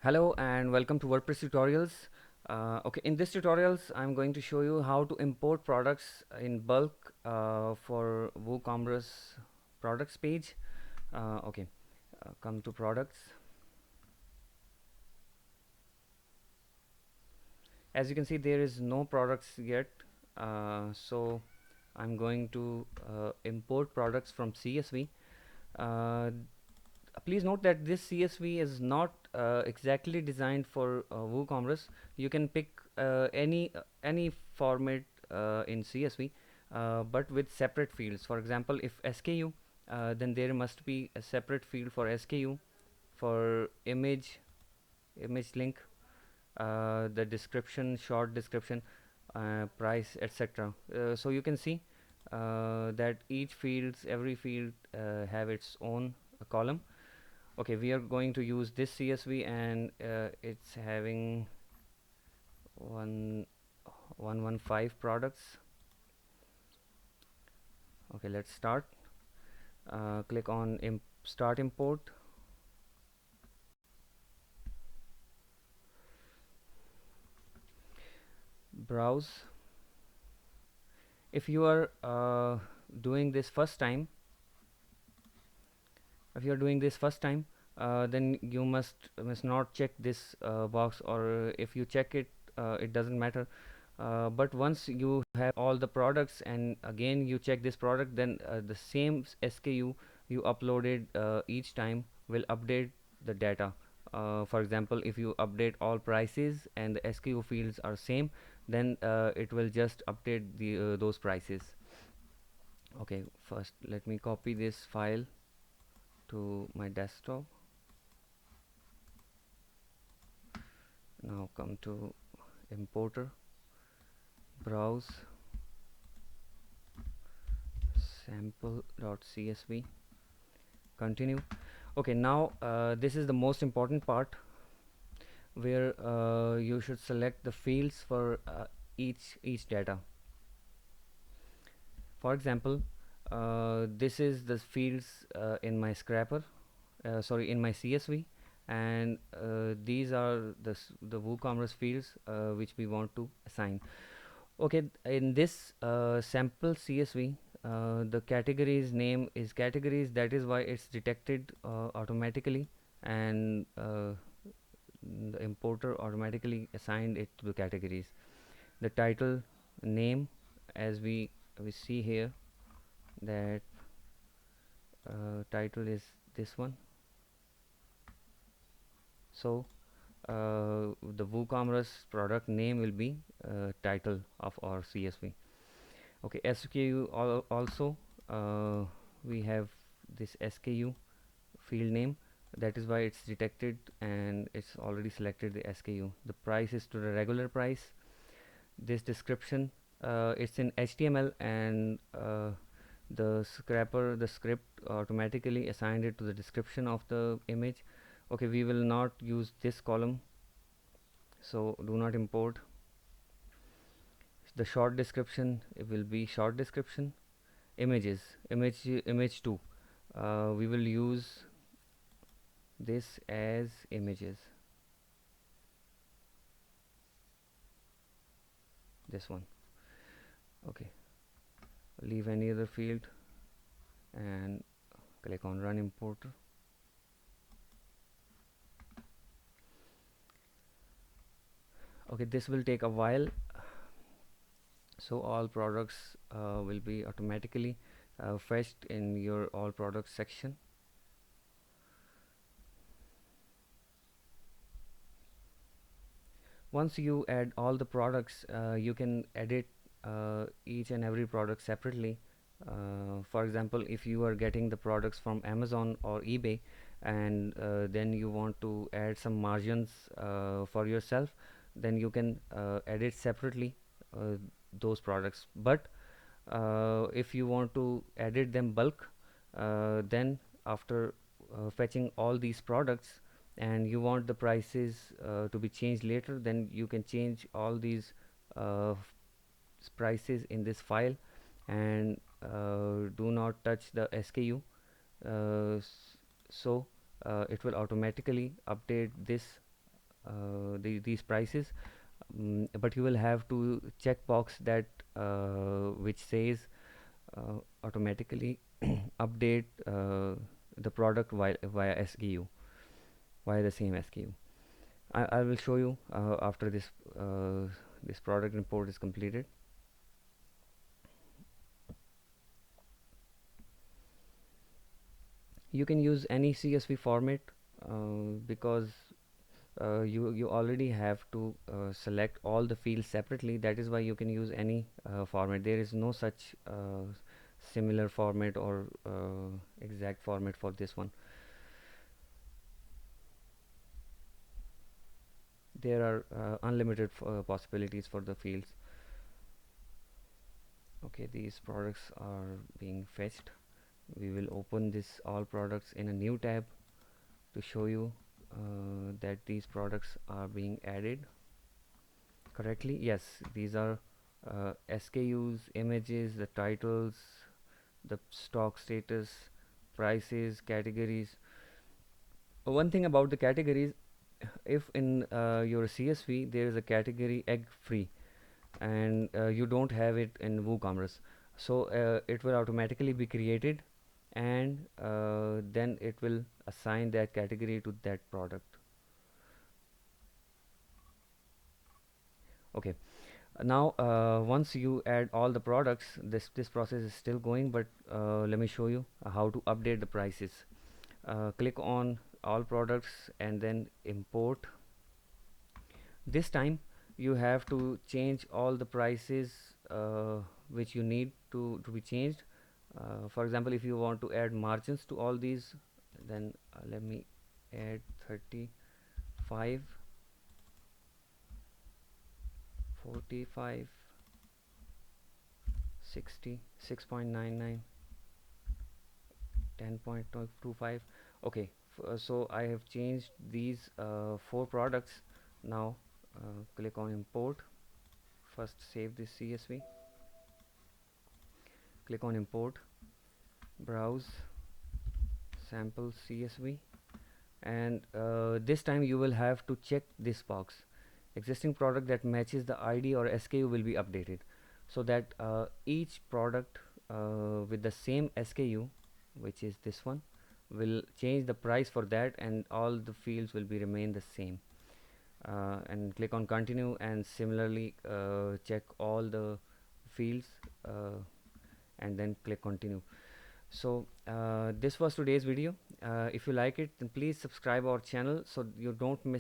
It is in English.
Hello and welcome to WordPress tutorials. Okay, in this tutorials, I'm going to show you how to import products in bulk for WooCommerce products page. Okay, come to products. As you can see, there is no products yet, so I'm going to import products from CSV. Uh, Please note that this CSV is not exactly designed for WooCommerce. You can pick any format in CSV, but with separate fields. For example, if SKU, then there must be a separate field for SKU, for image link, the description, short description, price, etc. So you can see that every field have its own column. Okay, we are going to use this CSV, and it's having 115 products. Okay, let's start. Click on start import. Browse. If you are doing this first time, then you must not check this box, or if you check it, it doesn't matter. But once you have all the products and again you check this product, then the same SKU you uploaded each time will update the data. For example, if you update all prices and the SKU fields are same, then it will just update those prices. Okay, first let me copy this file to my desktop. Now come to importer, browse, sample.csv, continue. Okay, now this is the most important part, where you should select the fields for each data. For example, this is the fields in my scrapper, in my CSV, and these are the WooCommerce fields which we want to assign. Okay, in this sample CSV, the categories name is categories. That is why it's detected automatically, and the importer automatically assigned it to the categories. The title name, as we see here, that title is this one. So the WooCommerce product name will be title of our CSV. Okay, SKU also, we have this SKU field name. That is why it's detected and it's already selected the SKU. The price is to the regular price. This description, it's in HTML, and the script automatically assigned it to the description of the image. Okay, we will not use this column, so do not import. The short description, it will be short description. Image 2, we will use this as images, this one. Okay, leave any other field and click on run importer. Okay, this will take a while, so all products will be automatically fetched in your all products section. Once you add all the products, you can edit each and every product separately. For example, if you are getting the products from Amazon or eBay, and then you want to add some margins for yourself, then you can edit separately those products. But if you want to edit them bulk, then after fetching all these products, and you want the prices to be changed later, then you can change all these uh, prices in this file, and do not touch the SKU. uh, so it will automatically update this these prices. But you will have to check box that which says automatically update the product via SKU, via the same SKU. I will show you after this product import is completed. You can use any CSV format because you already have to select all the fields separately. That is why you can use any format. There is no such similar format or exact format for this one. There are unlimited possibilities for the fields. Okay, these products are being fetched. We will open this all products in a new tab to show you that these products are being added correctly. Yes, these are SKUs, images, the titles, the stock status, prices, categories. One thing about the categories, if in your CSV there is a category egg free and you don't have it in WooCommerce, so it will automatically be created and then it will assign that category to that product. Okay, now once you add all the products, this process is still going, but let me show you how to update the prices. Click on all products and then import. This time you have to change all the prices which you need to be changed. For example, if you want to add margins to all these, then let me add 35, 45, 60, 6.99, 10.25. Okay, so I have changed these 4 products. Now click on import. First save this CSV, click on import, browse sample CSV, and this time you will have to check this box. Existing product that matches the ID or SKU will be updated, so that each product with the same SKU, which is this one, will change the price for that, and all the fields will be remain the same. And click on continue, and similarly check all the fields and then click continue. So this was today's video. If you like it, then please subscribe our channel so you don't miss